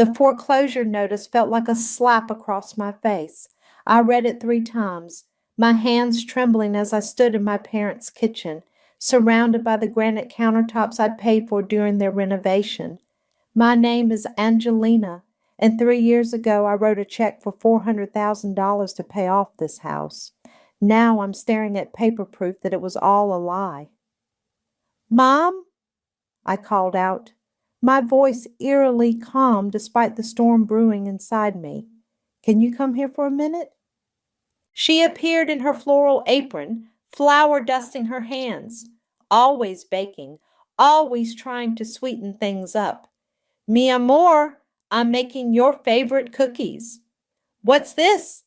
The foreclosure notice felt like a slap across my face. I read it 3 times, my hands trembling as I stood in my parents' kitchen, surrounded by the granite countertops I'd paid for during their renovation. My name is Angelina, and 3 years ago I wrote a check for $400,000 to pay off this house. Now I'm staring at paper proof that it was all a lie. "Mom?" I called out, my voice eerily calm despite the storm brewing inside me. "Can you come here for a minute?" She appeared in her floral apron, flour dusting her hands, always baking, always trying to sweeten things up. "Mi amor, I'm making your favorite cookies." "What's this?"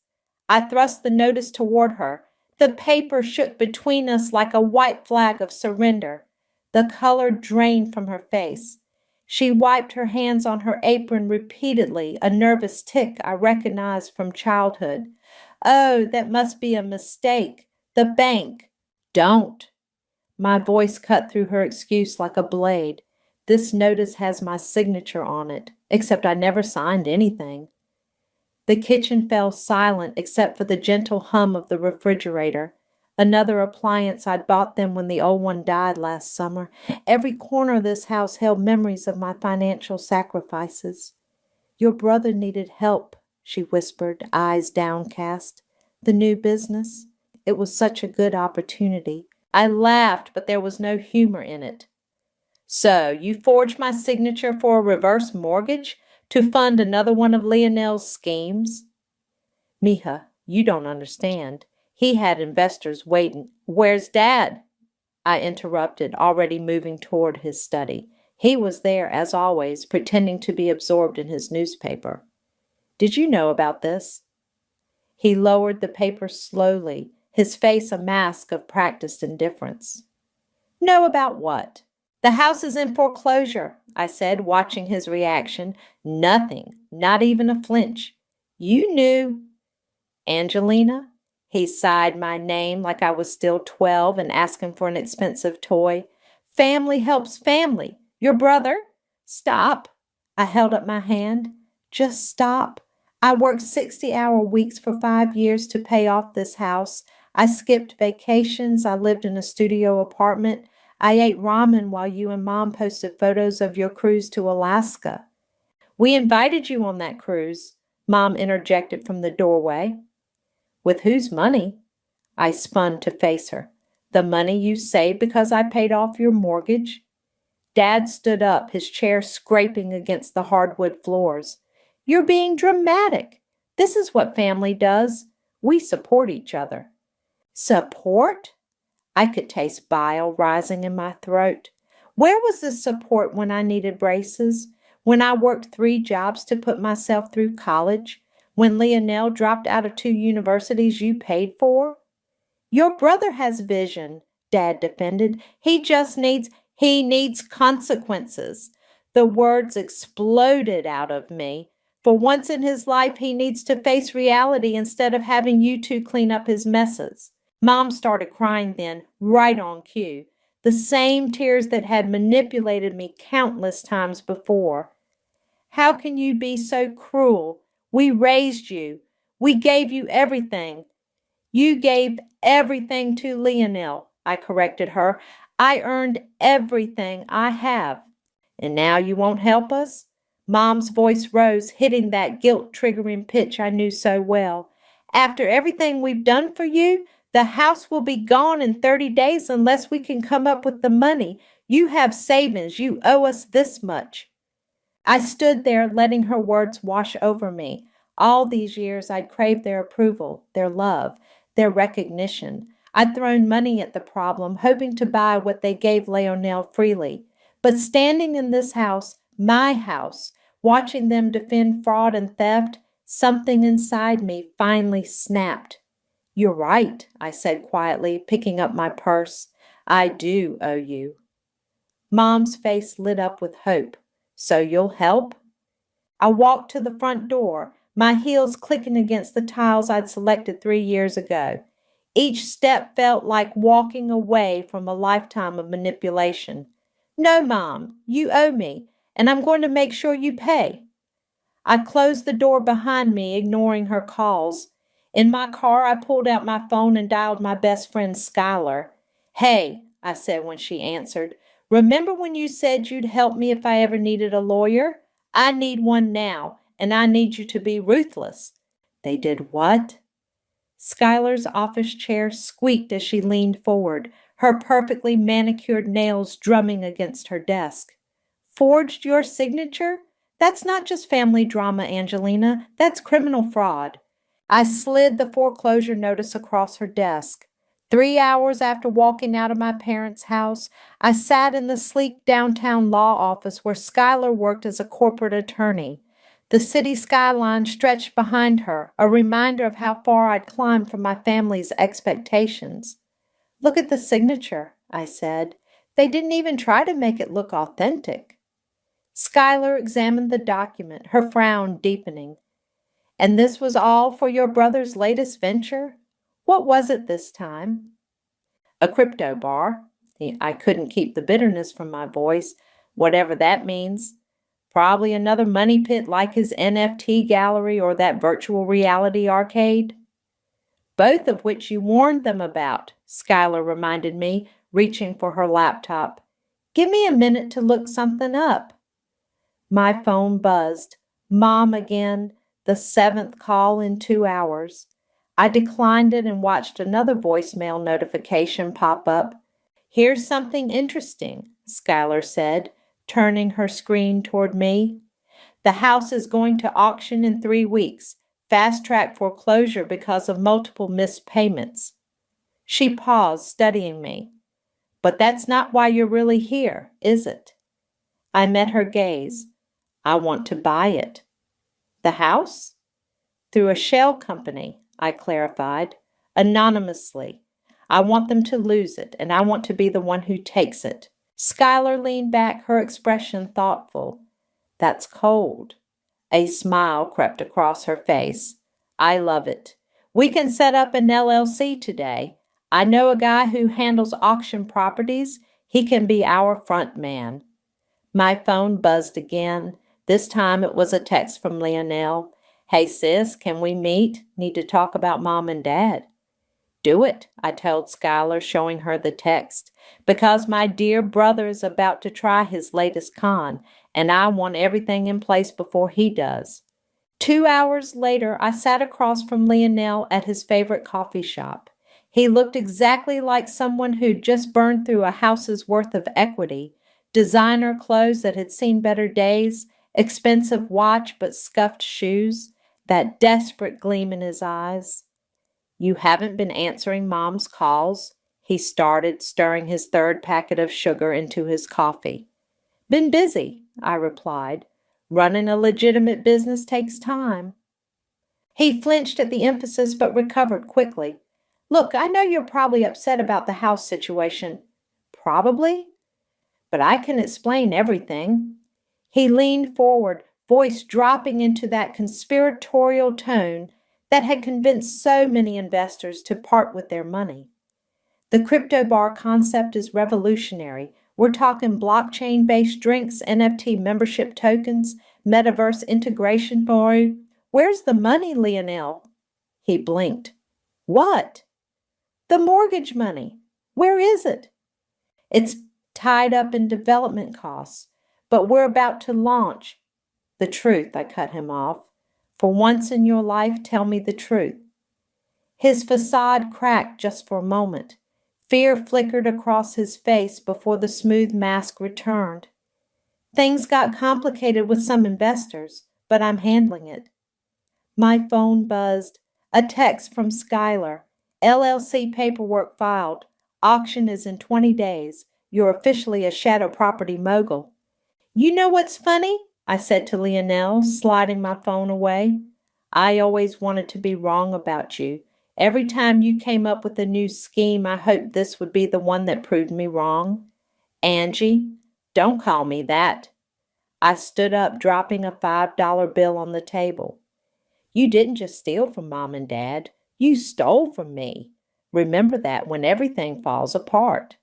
I thrust the notice toward her. The paper shook between us like a white flag of surrender. The color drained from her face. She wiped her hands on her apron repeatedly, a nervous tic I recognized from childhood. "Oh, that must be a mistake. The bank." "Don't." My voice cut through her excuse like a blade. "This notice has my signature on it, except I never signed anything." The kitchen fell silent except for the gentle hum of the refrigerator, another appliance I'd bought them when the old one died last summer. Every corner of this house held memories of my financial sacrifices. "Your brother needed help," she whispered, eyes downcast. "The new business. It was such a good opportunity." I laughed, but there was no humor in it. "So, you forged my signature for a reverse mortgage to fund another one of Lionel's schemes?" "Mija, you don't understand. He had investors waiting." "Where's Dad?" I interrupted, already moving toward his study. He was there, as always, pretending to be absorbed in his newspaper. "Did you know about this?" He lowered the paper slowly, his face a mask of practiced indifference. "Know about what?" "The house is in foreclosure," I said, watching his reaction. Nothing, not even a flinch. "You knew." "Angelina?" He sighed my name like I was still 12 and asking for an expensive toy. "Family helps family. Your brother—" "Stop." I held up my hand. "Just stop. I worked 60-hour weeks for 5 years to pay off this house. I skipped vacations. I lived in a studio apartment. I ate ramen while you and Mom posted photos of your cruise to Alaska." "We invited you on that cruise," Mom interjected from the doorway. "With whose money?" I spun to face her. "The money you saved because I paid off your mortgage?" Dad stood up, his chair scraping against the hardwood floors. "You're being dramatic. This is what family does. We support each other." "Support?" I could taste bile rising in my throat. Where was the support when I needed braces? When I worked 3 jobs to put myself through college? When Lionel dropped out of 2 universities you paid for? "Your brother has vision," Dad defended. He needs consequences." The words exploded out of me. For once in his life, he needs to face reality instead of having you two clean up his messes. Mom started crying then, right on cue. The same tears that had manipulated me countless times before. "How can you be so cruel? We raised you. We gave you everything." "You gave everything to Lionel," I corrected her. "I earned everything I have." "And now you won't help us?" Mom's voice rose, hitting that guilt-triggering pitch I knew so well. "After everything we've done for you, the house will be gone in 30 days unless we can come up with the money. You have savings. You owe us this much." I stood there letting her words wash over me. All these years I'd craved their approval, their love, their recognition. I'd thrown money at the problem, hoping to buy what they gave Lionel freely. But standing in this house, my house, watching them defend fraud and theft, something inside me finally snapped. "You're right," I said quietly, picking up my purse. "I do owe you." Mom's face lit up with hope. "So you'll help?" I walked to the front door, my heels clicking against the tiles I'd selected 3 years ago. Each step felt like walking away from a lifetime of manipulation. "No, Mom, you owe me, and I'm going to make sure you pay." I closed the door behind me, ignoring her calls. In my car, I pulled out my phone and dialed my best friend, Skylar. "Hey," I said when she answered, "remember when you said you'd help me if I ever needed a lawyer? I need one now, and I need you to be ruthless." "They did what?" Skylar's office chair squeaked as she leaned forward, her perfectly manicured nails drumming against her desk. "Forged your signature? That's not just family drama, Angelina. That's criminal fraud." I slid the foreclosure notice across her desk. 3 hours after walking out of my parents' house, I sat in the sleek downtown law office where Schuyler worked as a corporate attorney. The city skyline stretched behind her, a reminder of how far I'd climbed from my family's expectations. "Look at the signature," I said. "They didn't even try to make it look authentic." Schuyler examined the document, her frown deepening. "And this was all for your brother's latest venture? What was it this time?" "A crypto bar." I couldn't keep the bitterness from my voice, whatever that means. "Probably another money pit like his NFT gallery or that virtual reality arcade." "Both of which you warned them about," Schuyler reminded me, reaching for her laptop. "Give me a minute to look something up." My phone buzzed. Mom again, the 7th call in 2 hours. I declined it and watched another voicemail notification pop up. "Here's something interesting," Schuyler said, turning her screen toward me. "The house is going to auction in 3 weeks. Fast-track foreclosure because of multiple missed payments." She paused, studying me. "But that's not why you're really here, is it?" I met her gaze. "I want to buy it." "The house?" "Through a shell company," I clarified, "anonymously. I want them to lose it, and I want to be the one who takes it." Schuyler leaned back, her expression thoughtful. "That's cold." A smile crept across her face. "I love it. We can set up an LLC today. I know a guy who handles auction properties. He can be our front man." My phone buzzed again. This time it was a text from Leonelle. "Hey sis, can we meet? Need to talk about Mom and Dad." "Do it," I told Schuyler, showing her the text, "because my dear brother is about to try his latest con, and I want everything in place before he does." 2 hours later, I sat across from Leonelle at his favorite coffee shop. He looked exactly like someone who'd just burned through a house's worth of equity, designer clothes that had seen better days, expensive watch but scuffed shoes, that desperate gleam in his eyes. "You haven't been answering Mom's calls?" He started, stirring his third packet of sugar into his coffee. "Been busy," I replied. "Running a legitimate business takes time." He flinched at the emphasis but recovered quickly. "Look, I know you're probably upset about the house situation." "Probably? But I can explain everything." He leaned forward, voice dropping into that conspiratorial tone that had convinced so many investors to part with their money. "The crypto bar concept is revolutionary. We're talking blockchain-based drinks, NFT membership tokens, metaverse integration, boy. Where's the money, Leonelle?" He blinked. "What?" "The mortgage money. Where is it?" "It's tied up in development costs, but we're about to launch." "The truth," I cut him off. "For once in your life, tell me the truth." His facade cracked just for a moment. Fear flickered across his face before the smooth mask returned. "Things got complicated with some investors, but I'm handling it." My phone buzzed. A text from Schuyler. "LLC paperwork filed. Auction is in 20 days. You're officially a shadow property mogul." "You know what's funny?" I said to Leonelle, sliding my phone away. "I always wanted to be wrong about you. Every time you came up with a new scheme, I hoped this would be the one that proved me wrong." "Angie, don't call me that." I stood up, dropping a $5 bill on the table. "You didn't just steal from Mom and Dad. You stole from me. Remember that when everything falls apart."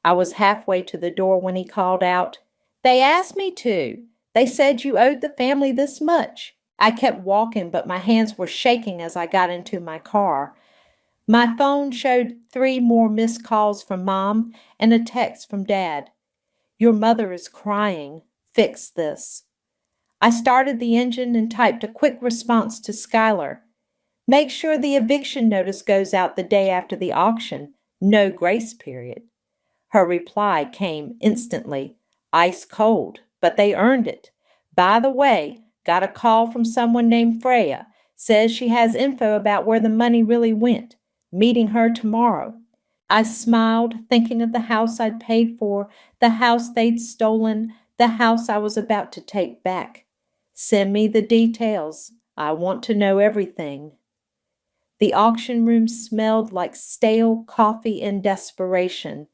I was halfway to the door when he called out, "They asked me to. They said you owed the family this much. I kept walking, but my hands were shaking as I got into my car. My phone showed 3 more missed calls from Mom and a text from Dad. Your mother is crying. Fix this. I started the engine and typed a quick response to Skylar. Make sure the eviction notice goes out the day after the auction. No grace period. Her reply came instantly. Ice cold, but they earned it. By the way, got a call from someone named Freya. Says she has info about where the money really went. Meeting her tomorrow. I smiled, thinking of the house I'd paid for, the house they'd stolen, the house I was about to take back. Send me the details. I want to know everything. The auction room smelled like stale coffee in desperation.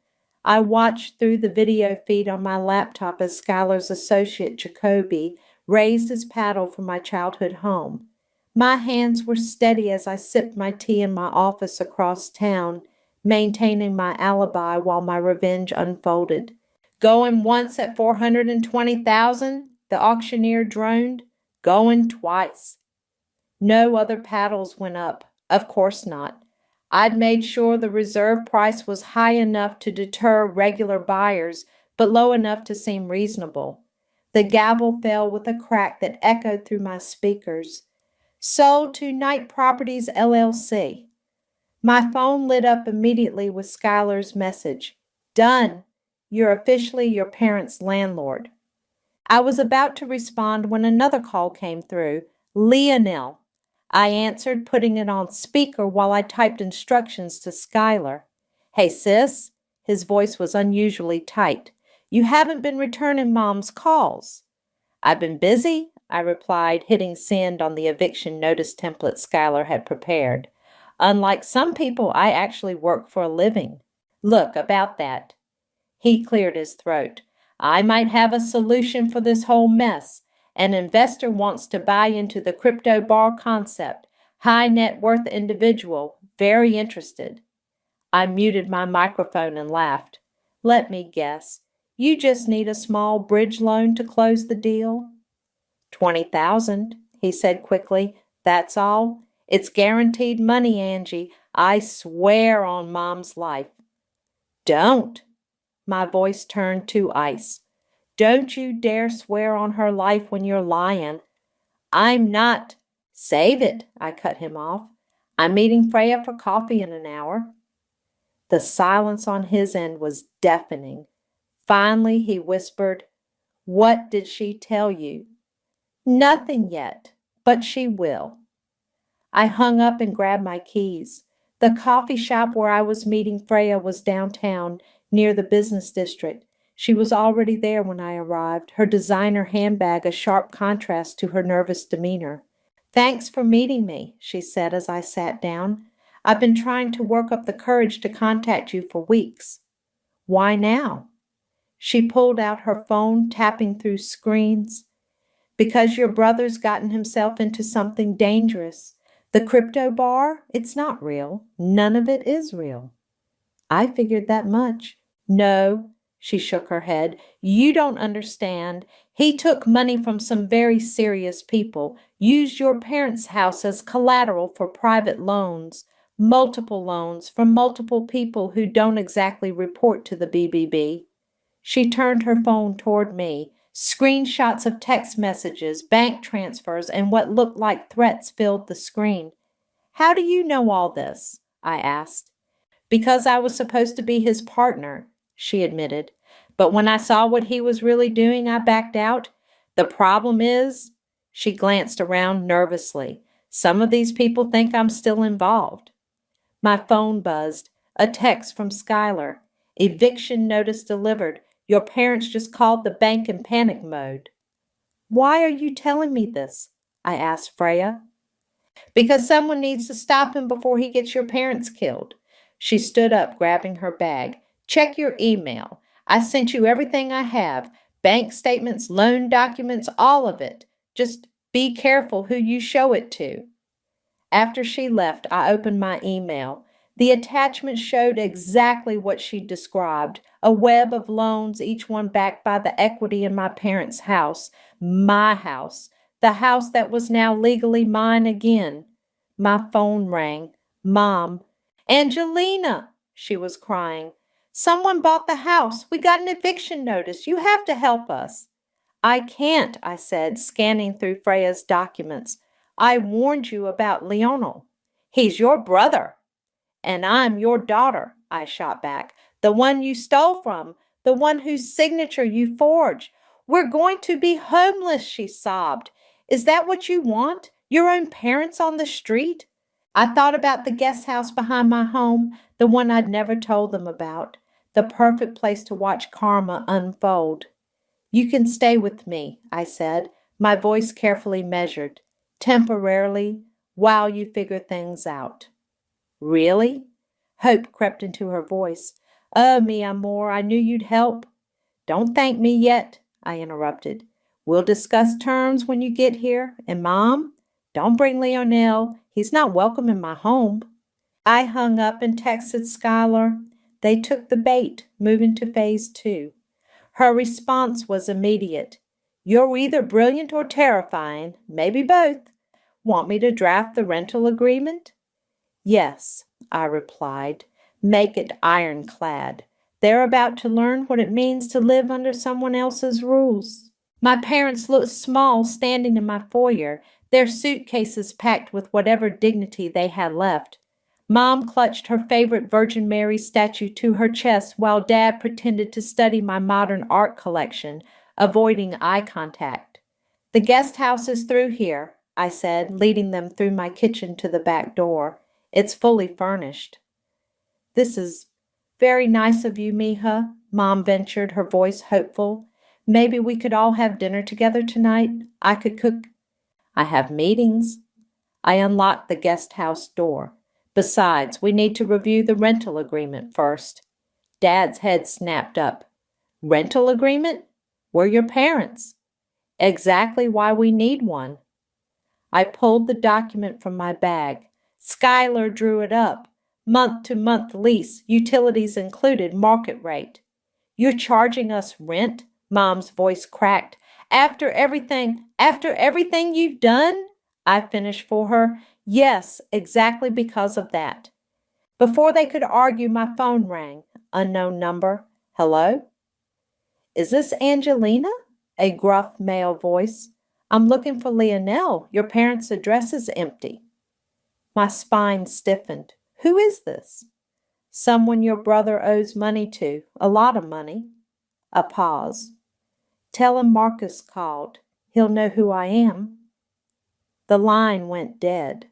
I watched through the video feed on my laptop as Skylar's associate, Jacoby, raised his paddle from my childhood home. My hands were steady as I sipped my tea in my office across town, maintaining my alibi while my revenge unfolded. Going once at $420,000, the auctioneer droned. Going twice. No other paddles went up. Of course not. I'd made sure the reserve price was high enough to deter regular buyers, but low enough to seem reasonable. The gavel fell with a crack that echoed through my speakers. Sold to Knight Properties, LLC. My phone lit up immediately with Skylar's message. Done. You're officially your parents' landlord. I was about to respond when another call came through. Leonel. I answered, putting it on speaker while I typed instructions to Skylar. Hey, sis. His voice was unusually tight. You haven't been returning Mom's calls. I've been busy, I replied, hitting send on the eviction notice template Skylar had prepared. Unlike some people, I actually work for a living. Look, about that. He cleared his throat. I might have a solution for this whole mess. An investor wants to buy into the crypto bar concept. High net worth individual. Very interested. I muted my microphone and laughed. Let me guess. You just need a small bridge loan to close the deal? 20,000, he said quickly. That's all. It's guaranteed money, Angie. I swear on Mom's life. Don't. My voice turned to ice. Don't you dare swear on her life when you're lying. I'm not. Save it, I cut him off. I'm meeting Freya for coffee in an hour. The silence on his end was deafening. Finally, he whispered, What did she tell you? Nothing yet, but she will. I hung up and grabbed my keys. The coffee shop where I was meeting Freya was downtown, near the business district. She was already there when I arrived, her designer handbag a sharp contrast to her nervous demeanor. Thanks for meeting me, she said as I sat down. I've been trying to work up the courage to contact you for weeks. Why now? She pulled out her phone, tapping through screens. Because your brother's gotten himself into something dangerous. The crypto bar, it's not real. None of it is real. I figured that much. No, she shook her head. You don't understand. He took money from some very serious people, used your parents' house as collateral for private loans, multiple loans from multiple people who don't exactly report to the BBB. She turned her phone toward me. Screenshots of text messages, bank transfers, and what looked like threats filled the screen. How do you know all this? I asked. Because I was supposed to be his partner, she admitted. But when I saw what he was really doing, I backed out. The problem is, she glanced around nervously. Some of these people think I'm still involved. My phone buzzed. A text from Skylar. Eviction notice delivered. Your parents just called the bank in panic mode. Why are you telling me this? I asked Freya. Because someone needs to stop him before he gets your parents killed. She stood up, grabbing her bag. Check your email. I sent you everything I have. Bank statements, loan documents, all of it. Just be careful who you show it to. After she left, I opened my email. The attachment showed exactly what she described, a web of loans, each one backed by the equity in my parents' house, my house, the house that was now legally mine again. My phone rang. Mom. Angelina, she was crying. Someone bought the house. We got an eviction notice. You have to help us. I can't, I said, scanning through Freya's documents. I warned you about Lionel. He's your brother. And I'm your daughter, I shot back. The one you stole from, the one whose signature you forged. We're going to be homeless, she sobbed. Is that what you want? Your own parents on the street? I thought about the guest house behind my home, the one I'd never told them about, the perfect place to watch karma unfold. You can stay with me, I said, my voice carefully measured, temporarily, while you figure things out. Really? Hope crept into her voice. Oh, mi amor, I knew you'd help. Don't thank me yet, I interrupted. We'll discuss terms when you get here. And Mom, don't bring Lionel. He's not welcome in my home. I hung up and texted Skylar. They took the bait, moving to phase 2. Her response was immediate. You're either brilliant or terrifying, maybe both. Want me to draft the rental agreement? Yes, I replied. Make it ironclad. They're about to learn what it means to live under someone else's rules. My parents looked small standing in my foyer, their suitcases packed with whatever dignity they had left. Mom clutched her favorite Virgin Mary statue to her chest while Dad pretended to study my modern art collection, avoiding eye contact. The guest house is through here, I said, leading them through my kitchen to the back door. It's fully furnished. This is very nice of you, Mija, Mom ventured, her voice hopeful. Maybe we could all have dinner together tonight. I could cook. I have meetings. I unlocked the guest house door. Besides, we need to review the rental agreement first. Dad's head snapped up. Rental agreement? We're your parents. Exactly why we need one. I pulled the document from my bag. Skylar drew it up. Month-to-month lease, utilities included, market rate. You're charging us rent? Mom's voice cracked. After everything you've done? I finished for her. Yes, exactly because of that. Before they could argue, my phone rang. Unknown number. Hello? Is this Angelina? A gruff male voice. I'm looking for Lionel. Your parents' address is empty. My spine stiffened. Who is this? Someone your brother owes money to. A lot of money. A pause. Tell him Marcus called. He'll know who I am. The line went dead.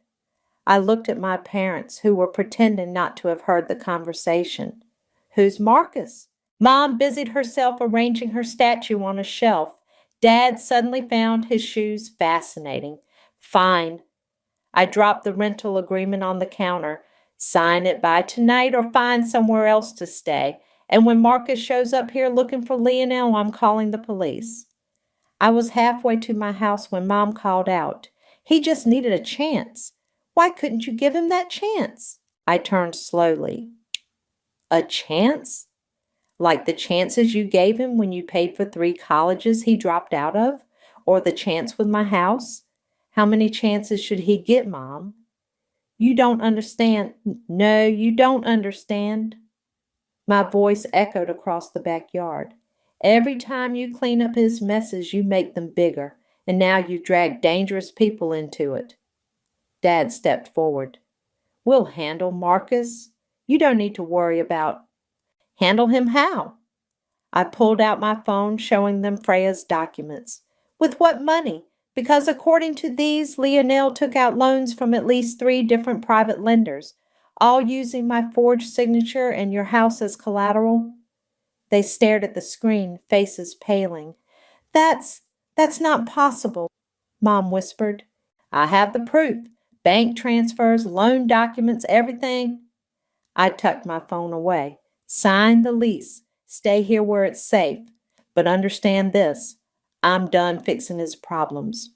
I looked at my parents, who were pretending not to have heard the conversation. Who's Marcus? Mom busied herself arranging her statue on a shelf. Dad suddenly found his shoes fascinating. Fine. I dropped the rental agreement on the counter. Sign it by tonight or find somewhere else to stay. And when Marcus shows up here looking for Lionel, I'm calling the police. I was halfway to my house when Mom called out. He just needed a chance. Why couldn't you give him that chance? I turned slowly. A chance? Like the chances you gave him when you paid for 3 colleges he dropped out of? Or the chance with my house? How many chances should he get, Mom? You don't understand. No, you don't understand. My voice echoed across the backyard. Every time you clean up his messes, you make them bigger, and now you've dragged dangerous people into it. Dad stepped forward. We'll handle Marcus. You don't need to worry about. Handle him how? I pulled out my phone, showing them Freya's documents. With what money? Because according to these, Lionel took out loans from at least 3 different private lenders, all using my forged signature and your house as collateral. They stared at the screen, faces paling. That's not possible, Mom whispered. I have the proof. Bank transfers, loan documents, everything. I tucked my phone away. Sign the lease. Stay here where it's safe. But understand this. I'm done fixing his problems.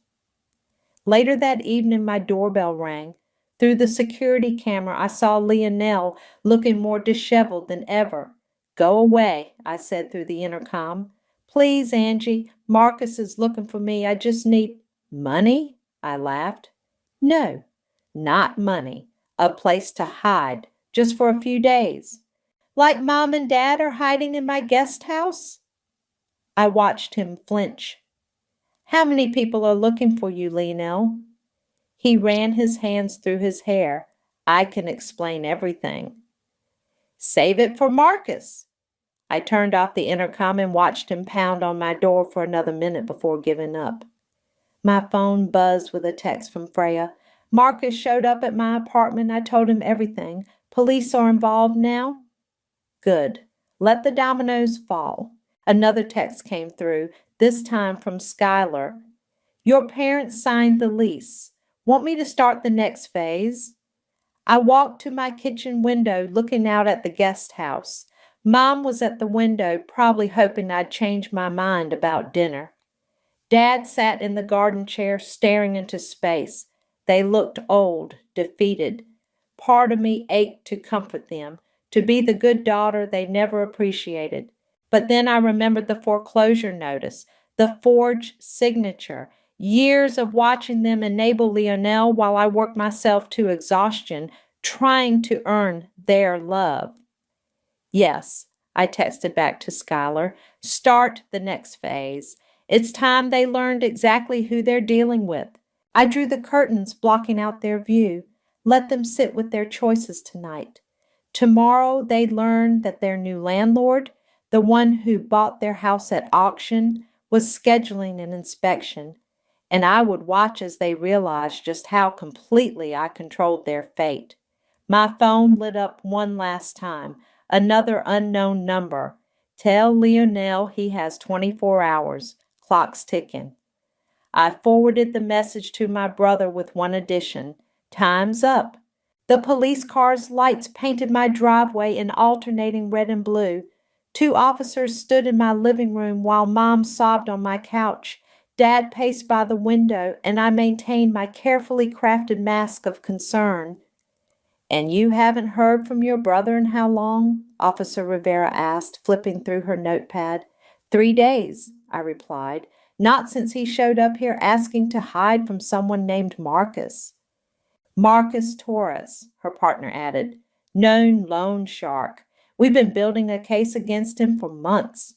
Later that evening, my doorbell rang. Through the security camera, I saw Lionel looking more disheveled than ever. Go away, I said through the intercom. Please, Angie, Marcus is looking for me. I just need money, I laughed. No, not money. A place to hide, just for a few days. Like Mom and Dad are hiding in my guest house? I watched him flinch. How many people are looking for you, Lionel? He ran his hands through his hair. I can explain everything. Save it for Marcus. I turned off the intercom and watched him pound on my door for another minute before giving up. My phone buzzed with a text from Freya. Marcus showed up at my apartment. I told him everything. Police are involved now? Good. Let the dominoes fall. Another text came through, this time from Skylar. Your parents signed the lease. Want me to start the next phase? I walked to my kitchen window, looking out at the guest house. Mom was at the window, probably hoping I'd change my mind about dinner. Dad sat in the garden chair, staring into space. They looked old, defeated. Part of me ached to comfort them, to be the good daughter they never appreciated. But then I remembered the foreclosure notice, the forged signature, years of watching them enable Lionel while I worked myself to exhaustion, trying to earn their love. Yes, I texted back to Skylar. Start the next phase. It's time they learned exactly who they're dealing with. I drew the curtains blocking out their view. Let them sit with their choices tonight. Tomorrow they'd learn that their new landlord, the one who bought their house at auction, was scheduling an inspection, and I would watch as they realized just how completely I controlled their fate. My phone lit up one last time. Another unknown number. Tell Lionel he has 24 hours. Clock's ticking. I forwarded the message to my brother with one addition. Time's up. The police car's lights painted my driveway in alternating red and blue. 2 officers stood in my living room while Mom sobbed on my couch. Dad paced by the window, and I maintained my carefully crafted mask of concern. And you haven't heard from your brother in how long? Officer Rivera asked, flipping through her notepad. 3 days, I replied. Not since he showed up here asking to hide from someone named Marcus. Marcus Torres, her partner added. Known loan shark. We've been building a case against him for months.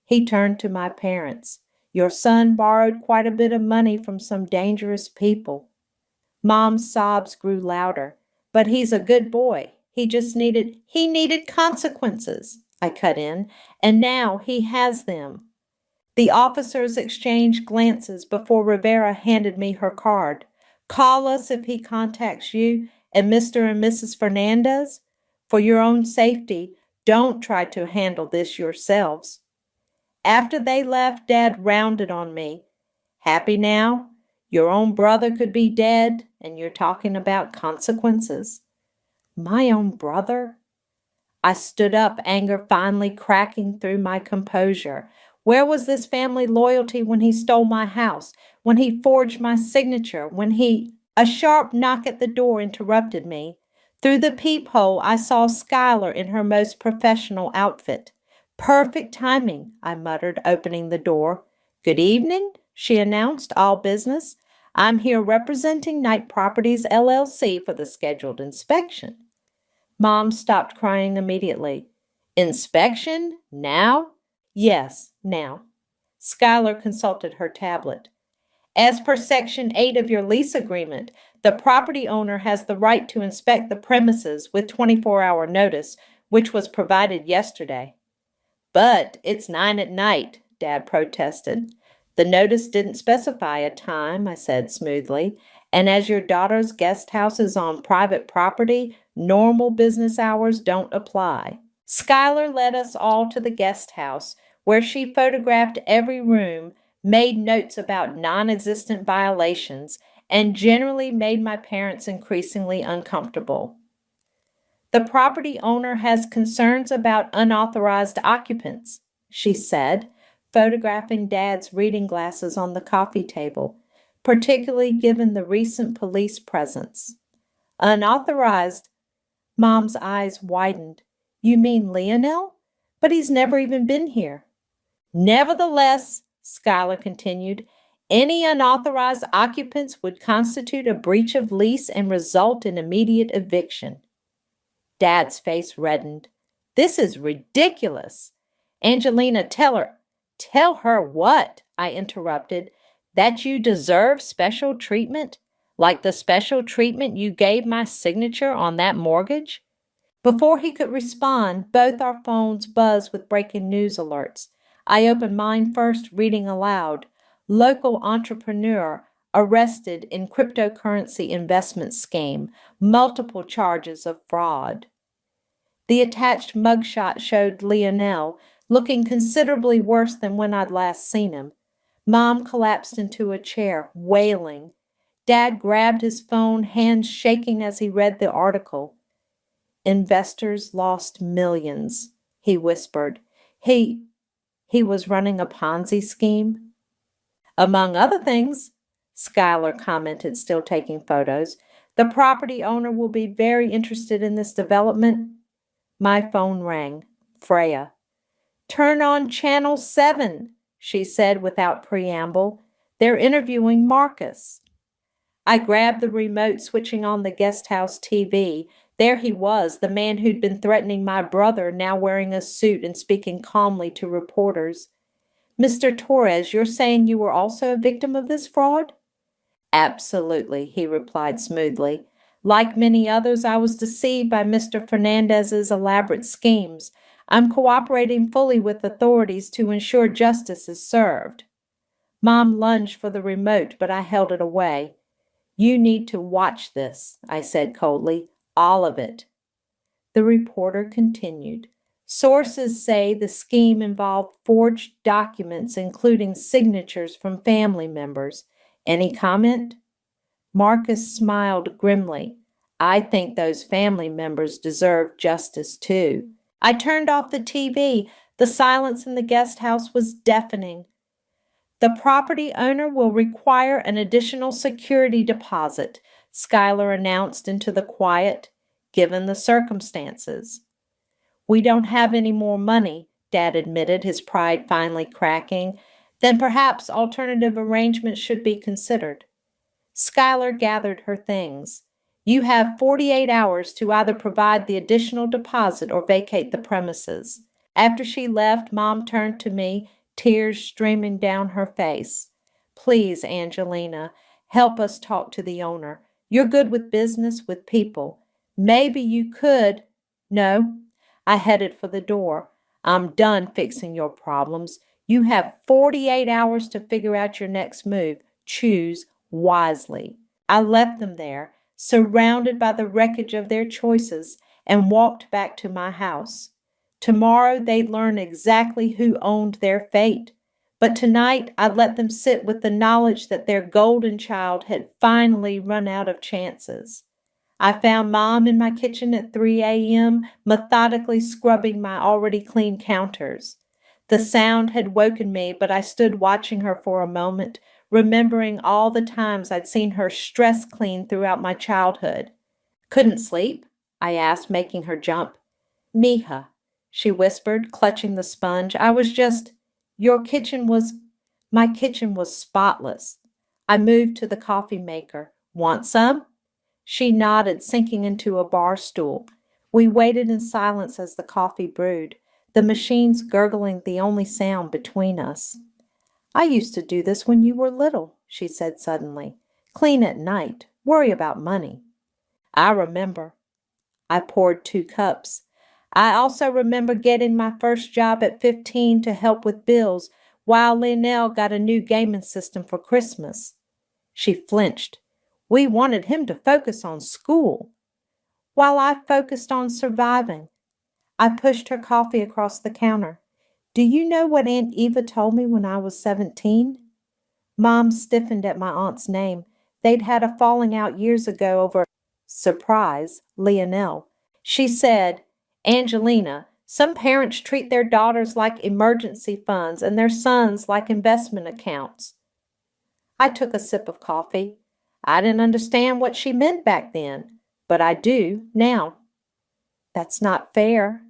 He turned to my parents. Your son borrowed quite a bit of money from some dangerous people. Mom's sobs grew louder. But he's a good boy. He needed consequences, I cut in, and now he has them. The officers exchanged glances before Rivera handed me her card. Call us if he contacts you and Mr. and Mrs. Fernandez. For your own safety, don't try to handle this yourselves. After they left, Dad rounded on me. Happy now? Your own brother could be dead, and you're talking about consequences. My own brother? I stood up, anger finally cracking through my composure. Where was this family loyalty when he stole my house, when he forged my signature, when he... A sharp knock at the door interrupted me. Through the peephole, I saw Skylar in her most professional outfit. Perfect timing, I muttered, opening the door. Good evening, she announced, all business. I'm here representing Knight Properties, LLC for the scheduled inspection. Mom stopped crying immediately. Inspection? Now? Yes, now. Skylar consulted her tablet. As per Section 8 of your lease agreement, the property owner has the right to inspect the premises with 24-hour notice, which was provided yesterday. But it's 9 at night, Dad protested. The notice didn't specify a time, I said smoothly, and as your daughter's guest house is on private property, normal business hours don't apply. Skylar led us all to the guest house, where she photographed every room, made notes about non-existent violations, and generally made my parents increasingly uncomfortable. The property owner has concerns about unauthorized occupants, she said, photographing Dad's reading glasses on the coffee table, particularly given the recent police presence. Unauthorized. Mom's eyes widened. You mean Lionel? But he's never even been here. Nevertheless, Schuyler continued, any unauthorized occupants would constitute a breach of lease and result in immediate eviction. Dad's face reddened. This is ridiculous. Angelina, tell her. Tell her what? I interrupted. That you deserve special treatment? Like the special treatment you gave my signature on that mortgage? Before he could respond, both our phones buzzed with breaking news alerts. I opened mine first, reading aloud. Local entrepreneur arrested in cryptocurrency investment scheme. Multiple charges of fraud. The attached mugshot showed Lionel, looking considerably worse than when I'd last seen him. Mom collapsed into a chair, wailing. Dad grabbed his phone, hands shaking as he read the article. Investors lost millions, he whispered. He was running a Ponzi scheme? Among other things, Schuyler commented, still taking photos. The property owner will be very interested in this development. My phone rang. Freya. Turn on Channel 7, she said without preamble. They're interviewing Marcus. I grabbed the remote, switching on the guest house TV. There he was, the man who'd been threatening my brother, now wearing a suit and speaking calmly to reporters. Mr. Torres, you're saying you were also a victim of this fraud? Absolutely, he replied smoothly. Like many others, I was deceived by Mr. Fernandez's elaborate schemes. I'm cooperating fully with authorities to ensure justice is served. Mom lunged for the remote, but I held it away. You need to watch this, I said coldly. All of it. The reporter continued. Sources say the scheme involved forged documents, including signatures from family members. Any comment? Marcus smiled grimly. I think those family members deserve justice too. I turned off the TV. The silence in the guest house was deafening. The property owner will require an additional security deposit, Schuyler announced into the quiet, given the circumstances. We don't have any more money, Dad admitted, his pride finally cracking. Then perhaps alternative arrangements should be considered. Schuyler gathered her things. You have 48 hours to either provide the additional deposit or vacate the premises. After she left, Mom turned to me, tears streaming down her face. Please, Angelina, help us talk to the owner. You're good with business, with people. Maybe you could. No. I headed for the door. I'm done fixing your problems. You have 48 hours to figure out your next move. Choose wisely. I left them there, surrounded by the wreckage of their choices, and walked back to my house. Tomorrow they'd learn exactly who owned their fate. But tonight I let them sit with the knowledge that their golden child had finally run out of chances. I found Mom in my kitchen at 3 a.m., methodically scrubbing my already clean counters. The sound had woken me, but I stood watching her for a moment, remembering all the times I'd seen her stress clean throughout my childhood. Couldn't sleep? I asked, making her jump. Mija, she whispered, clutching the sponge. My kitchen was spotless. I moved to the coffee maker. Want some? She nodded, sinking into a bar stool. We waited in silence as the coffee brewed, the machines gurgling the only sound between us. I used to do this when you were little, she said suddenly. Clean at night, worry about money. I remember. I poured 2 cups. I also remember getting my first job at 15 to help with bills while Lionel got a new gaming system for Christmas. She flinched. We wanted him to focus on school, while I focused on surviving. I pushed her coffee across the counter. Do you know what Aunt Eva told me when I was 17? Mom stiffened at my aunt's name. They'd had a falling out years ago over, surprise, Lionel. She said, Angelina, some parents treat their daughters like emergency funds and their sons like investment accounts. I took a sip of coffee. I didn't understand what she meant back then. but I do now." "That's not fair,"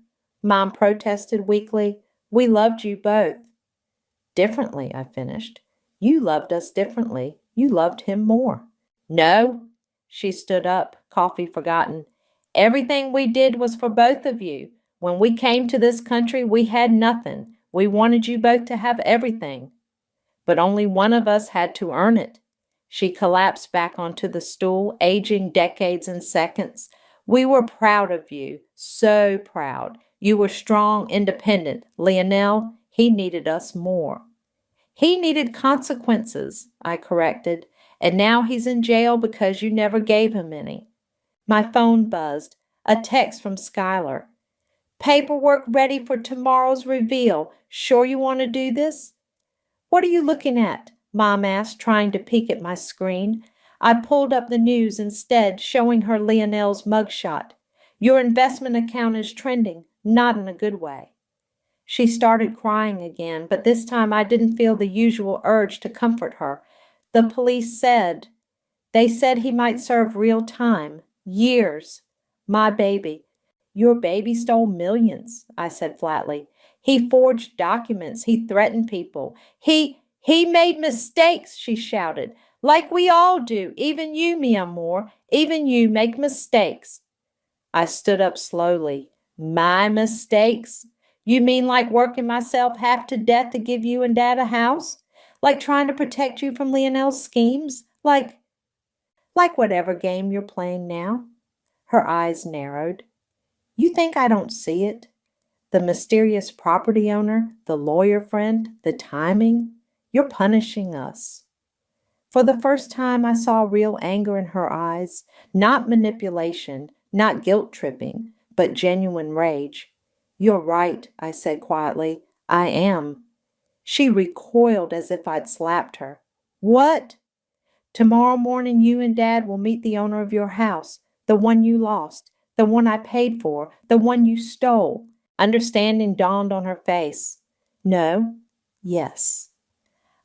Mom protested weakly. "We loved you both." "Differently," I finished. "You loved us differently. You loved him more." "No." She stood up, coffee forgotten. "Everything we did was for both of you. When we came to this country, we had nothing. We wanted you both to have everything. But only one of us had to earn it." She collapsed back onto the stool, aging decades and seconds. "We were proud of you, so proud. You were strong, independent. Lionel, he needed us more." "He needed consequences," I corrected, "and now he's in jail because you never gave him any." My phone buzzed. A text from Skylar. "Paperwork ready for tomorrow's reveal. Sure you want to do this?" "What are you looking at?" Mom asked, trying to peek at my screen. I pulled up the news instead, showing her Lionel's mugshot. "Your investment account is trending, not in a good way." She started crying again, but this time I didn't feel the usual urge to comfort her. "The police said, they said he might serve real time. Years. My baby." "Your baby stole millions," I said flatly. "He forged documents. He threatened people. He made mistakes," she shouted. "Like we all do. Even you, mi amor. Even you make mistakes." I stood up slowly. "My mistakes? You mean like working myself half to death to give you and Dad a house? Like trying to protect you from Lionel's schemes? Like whatever game you're playing now?" Her eyes narrowed. "You think I don't see it? The mysterious property owner, the lawyer friend, the timing. You're punishing us." For the first time, I saw real anger in her eyes, not manipulation, not guilt-tripping, but genuine rage. "You're right," I said quietly. "I am." She recoiled as if I'd slapped her. "What?" "Tomorrow morning you and Dad will meet the owner of your house, the one you lost, the one I paid for, the one you stole." Understanding dawned on her face. "No, yes."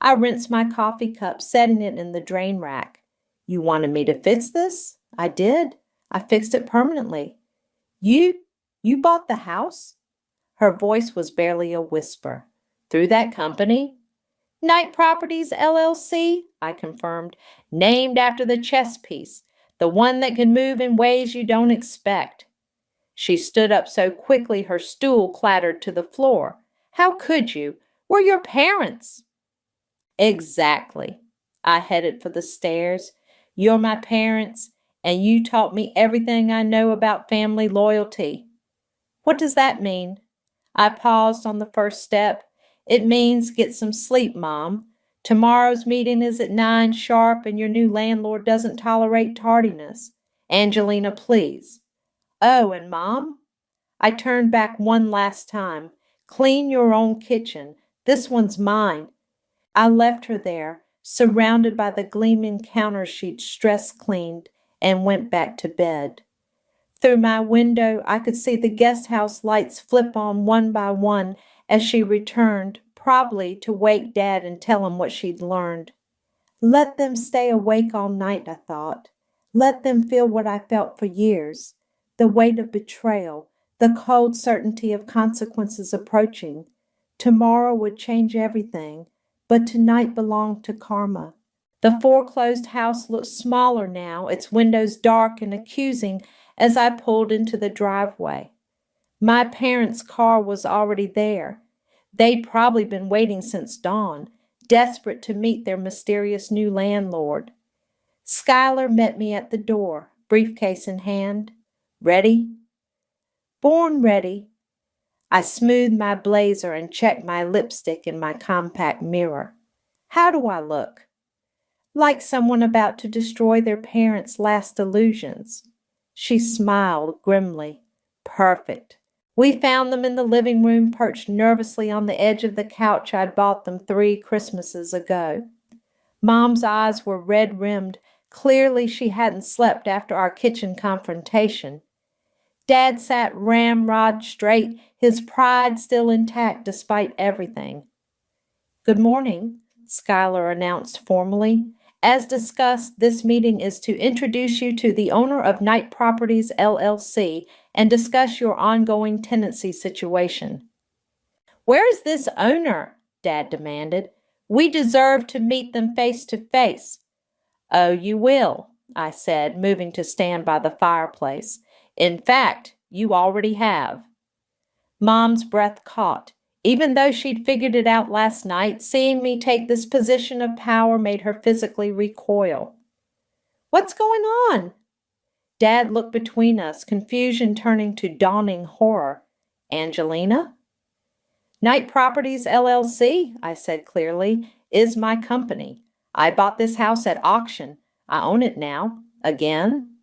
I rinsed my coffee cup, setting it in the drain rack. "You wanted me to fix this?" "I did. I fixed it permanently." You bought the house?" Her voice was barely a whisper. "Through that company?" "Knight Properties, LLC," I confirmed. "Named after the chess piece, the one that can move in ways you don't expect." She stood up so quickly her stool clattered to the floor. "How could you? We're your parents." "Exactly." I headed for the stairs. "You're my parents, and you taught me everything I know about family loyalty." "What does that mean?" I paused on the first step. "It means get some sleep, Mom. Tomorrow's meeting is at 9 sharp, and your new landlord doesn't tolerate tardiness. Angelina, please." "Oh, and Mom?" I turned back one last time. "Clean your own kitchen. This one's mine." I left her there, surrounded by the gleaming counters she'd stress cleaned, and went back to bed. Through my window, I could see the guest house lights flip on one by one as she returned, probably to wake Dad and tell him what she'd learned. Let them stay awake all night, I thought. Let them feel what I felt for years, the weight of betrayal, the cold certainty of consequences approaching. Tomorrow would change everything, but tonight belonged to karma. The foreclosed house looked smaller now, its windows dark and accusing as I pulled into the driveway. My parents' car was already there. They'd probably been waiting since dawn, desperate to meet their mysterious new landlord. Skylar met me at the door, briefcase in hand. "Ready?" "Born ready." I smoothed my blazer and checked my lipstick in my compact mirror. "How do I look?" "Like someone about to destroy their parents' last illusions." She smiled grimly. "Perfect. We found them in the living room, perched nervously on the edge of the couch I'd bought them 3 Christmases ago." Mom's eyes were red-rimmed. Clearly she hadn't slept after our kitchen confrontation. Dad sat ramrod straight, his pride still intact despite everything. "Good morning," Skylar announced formally. As discussed, this meeting is to introduce you to the owner of Knight Properties, LLC, and discuss your ongoing tenancy situation. Where is this owner? Dad demanded. We deserve to meet them face to face. Oh, you will, I said, moving to stand by the fireplace. In fact, you already have. Mom's breath caught. Even though she'd figured it out last night, seeing me take this position of power made her physically recoil. What's going on? Dad looked between us, confusion turning to dawning horror. Angelina? Knight Properties, LLC, I said clearly, is my company. I bought this house at auction. I own it now. Again?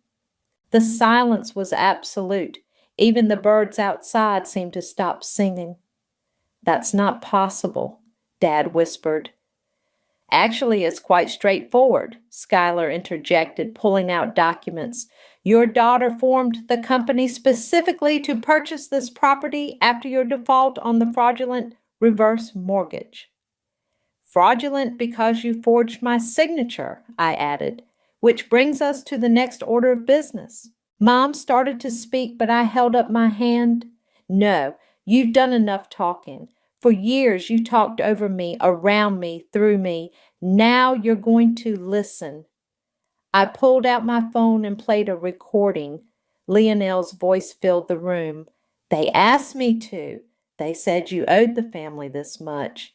The silence was absolute. Even the birds outside seemed to stop singing. That's not possible, Dad whispered. Actually, it's quite straightforward, Schuyler interjected, pulling out documents. Your daughter formed the company specifically to purchase this property after your default on the fraudulent reverse mortgage. Fraudulent because you forged my signature, I added, which brings us to the next order of business. Mom started to speak, but I held up my hand. No, you've done enough talking. For years you talked over me, around me, through me. Now you're going to listen. I pulled out my phone and played a recording. Leonel's voice filled the room. They asked me to. They said you owed the family this much.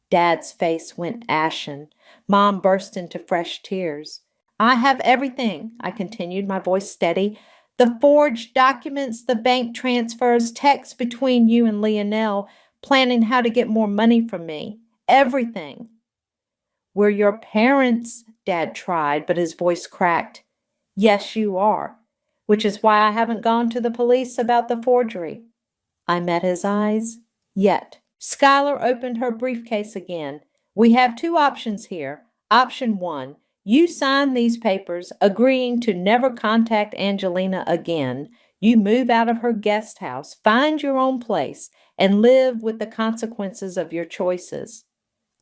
Dad's face went ashen. Mom burst into fresh tears. I have everything, I continued, my voice steady. The forged documents, the bank transfers, texts between you and Leonel, planning how to get more money from me. Everything. We're your parents, Dad tried, but his voice cracked. Yes, you are, which is why I haven't gone to the police about the forgery. I met his eyes. Yet. Schuyler opened her briefcase again. We have two options here. Option 1. You sign these papers, agreeing to never contact Angelina again. You move out of her guest house, find your own place, and live with the consequences of your choices.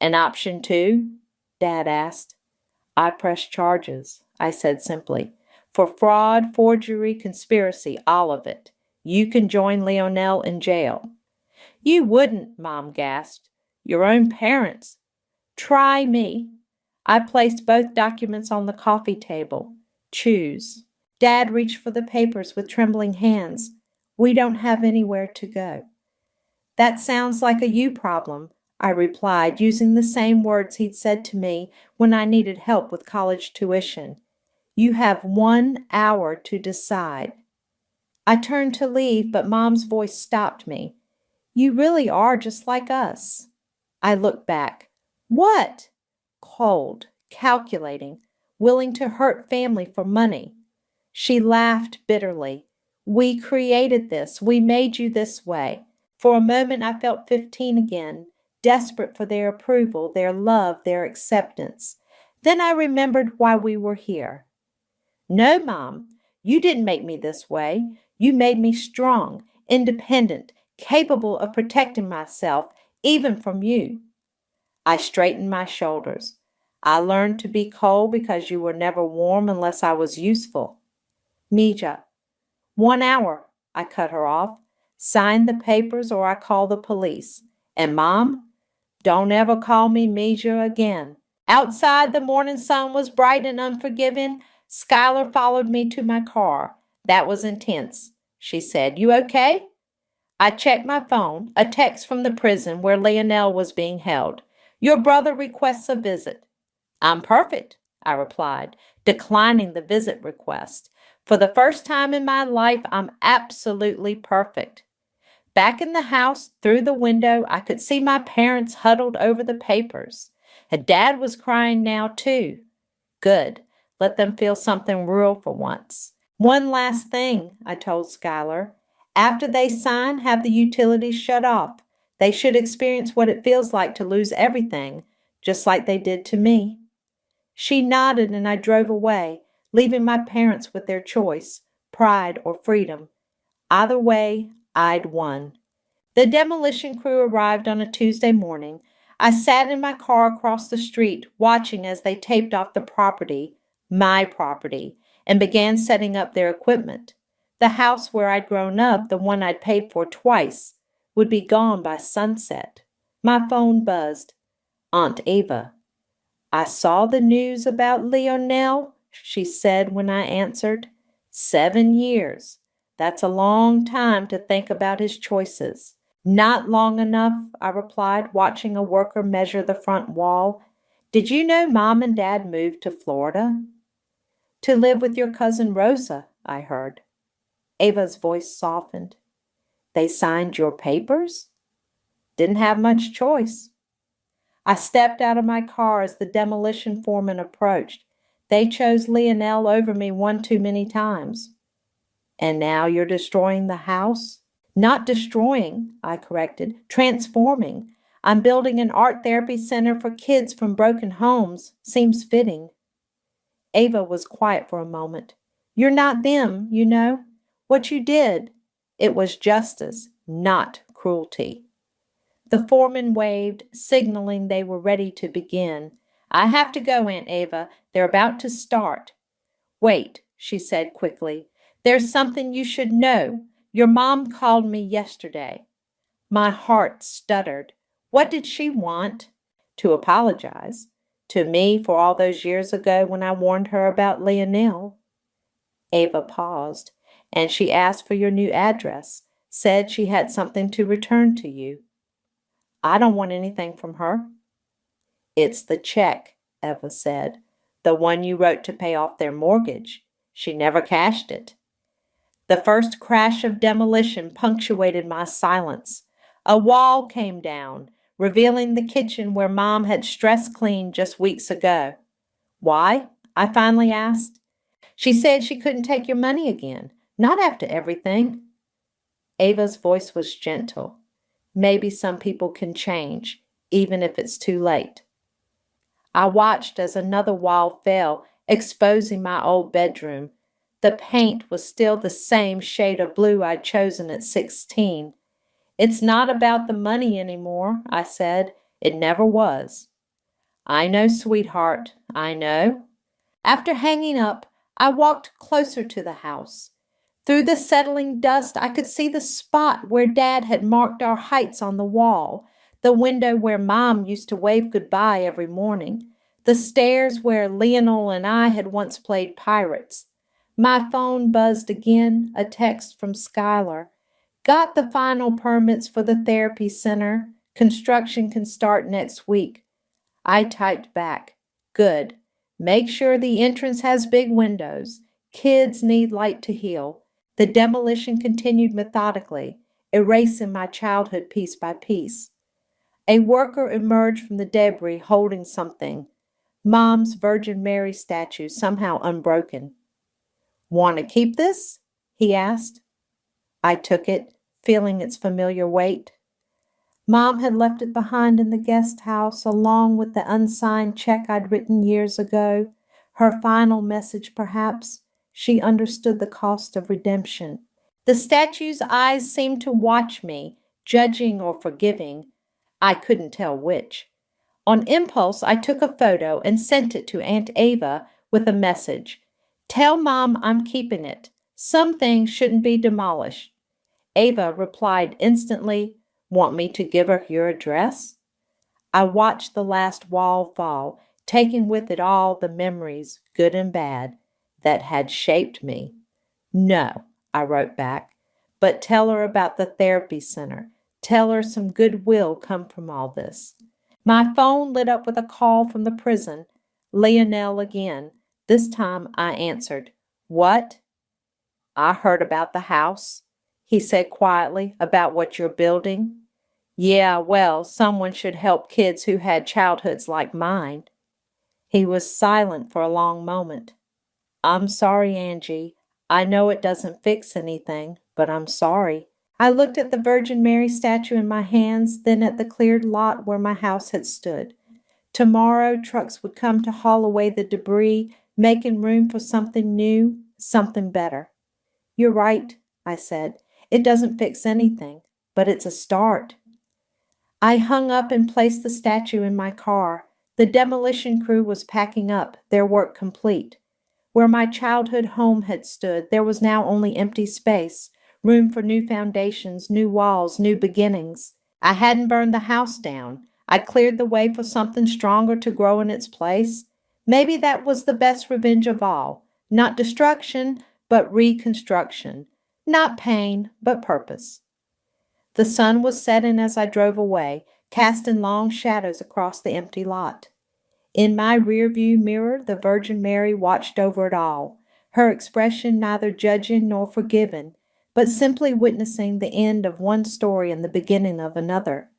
And option 2? Dad asked. I press charges, I said simply. For fraud, forgery, conspiracy, all of it. You can join Leonel in jail. You wouldn't, Mom gasped. Your own parents. Try me. I placed both documents on the coffee table. Choose. Dad reached for the papers with trembling hands. We don't have anywhere to go. That sounds like a you problem, I replied, using the same words he'd said to me when I needed help with college tuition. You have 1 hour to decide. I turned to leave, but Mom's voice stopped me. You really are just like us. I looked back. What? Cold, calculating, willing to hurt family for money. She laughed bitterly. We created this. We made you this way. For a moment I felt 15 again, desperate for their approval, their love, their acceptance. Then I remembered why we were here. No, Mom, you didn't make me this way. You made me strong, independent, capable of protecting myself, even from you. I straightened my shoulders. I learned to be cold because you were never warm unless I was useful. Mija. 1 hour, I cut her off. Sign the papers or I call the police. And Mom, don't ever call me Mija again. Outside, the morning sun was bright and unforgiving. Schuyler followed me to my car. That was intense. She said, You okay? I checked my phone, a text from the prison where Leonel was being held. Your brother requests a visit. I'm perfect, I replied, declining the visit request. For the first time in my life, I'm absolutely perfect. Back in the house, through the window, I could see my parents huddled over the papers. And Dad was crying now, too. Good. Let them feel something real for once. One last thing, I told Schuyler. After they sign, have the utilities shut off. They should experience what it feels like to lose everything, just like they did to me. She nodded and I drove away, leaving my parents with their choice, pride or freedom. Either way, I'd won. The demolition crew arrived on a Tuesday morning. I sat in my car across the street, watching as they taped off the property, my property, and began setting up their equipment. The house where I'd grown up, the one I'd paid for twice, would be gone by sunset. My phone buzzed. Aunt Ava. I saw the news about Lionel, she said when I answered. 7 years. That's a long time to think about his choices. Not long enough, I replied, watching a worker measure the front wall. Did you know Mom and Dad moved to Florida? To live with your cousin Rosa, I heard. Ava's voice softened. They signed your papers? Didn't have much choice. I stepped out of my car as the demolition foreman approached. They chose Lionel over me one too many times. And now you're destroying the house? Not destroying, I corrected, transforming. I'm building an art therapy center for kids from broken homes. Seems fitting. Ava was quiet for a moment. You're not them, you know. What you did, it was justice, not cruelty. The foreman waved, signaling they were ready to begin. I have to go, Aunt Ava. They're about to start. Wait, she said quickly. There's something you should know. Your mom called me yesterday. My heart stuttered. What did she want? To apologize. To me for all those years ago when I warned her about Lionel. Ava paused, and she asked for your new address, said she had something to return to you. I don't want anything from her. It's the check, Eva said, the one you wrote to pay off their mortgage. She never cashed it. The first crash of demolition punctuated my silence. A wall came down, revealing the kitchen where Mom had stress cleaned just weeks ago. Why? I finally asked. She said she couldn't take your money again, not after everything. Ava's voice was gentle. Maybe some people can change, even if it's too late. I watched as another wall fell, exposing my old bedroom. The paint was still the same shade of blue I'd chosen at 16. It's not about the money anymore, I said. It never was. I know, sweetheart, I know. After hanging up, I walked closer to the house. Through the settling dust, I could see the spot where Dad had marked our heights on the wall, the window where Mom used to wave goodbye every morning, the stairs where Lionel and I had once played pirates. My phone buzzed again, a text from Skylar. Got the final permits for the therapy center. Construction can start next week. I typed back, good. Make sure the entrance has big windows. Kids need light to heal. The demolition continued methodically, erasing my childhood piece by piece. A worker emerged from the debris holding something. Mom's Virgin Mary statue, somehow unbroken. Want to keep this? He asked. I took it, feeling its familiar weight. Mom had left it behind in the guest house, along with the unsigned check I'd written years ago. Her final message, perhaps. She understood the cost of redemption. The statue's eyes seemed to watch me, judging or forgiving. I couldn't tell which. On impulse, I took a photo and sent it to Aunt Ava with a message. Tell Mom I'm keeping it. Some things shouldn't be demolished. Ava replied instantly, Want me to give her your address? I watched the last wall fall, taking with it all the memories, good and bad, that had shaped me. No, I wrote back, but tell her about the therapy center. Tell her some good will come from all this. My phone lit up with a call from the prison. Lionel again. This time I answered. What? I heard about the house, he said quietly, about what you're building. Yeah, well, someone should help kids who had childhoods like mine. He was silent for a long moment. I'm sorry, Angie. I know it doesn't fix anything, but I'm sorry. I looked at the Virgin Mary statue in my hands, then at the cleared lot where my house had stood. Tomorrow, trucks would come to haul away the debris, making room for something new, something better. You're right, I said. It doesn't fix anything, but it's a start. I hung up and placed the statue in my car. The demolition crew was packing up, their work complete. Where my childhood home had stood, there was now only empty space, room for new foundations, new walls, new beginnings. I hadn't burned the house down. I cleared the way for something stronger to grow in its place. Maybe that was the best revenge of all. Not destruction, but reconstruction. Not pain, but purpose. The sun was setting as I drove away, casting long shadows across the empty lot. In my rearview mirror, the Virgin Mary watched over it all, her expression neither judging nor forgiving, but simply witnessing the end of one story and the beginning of another.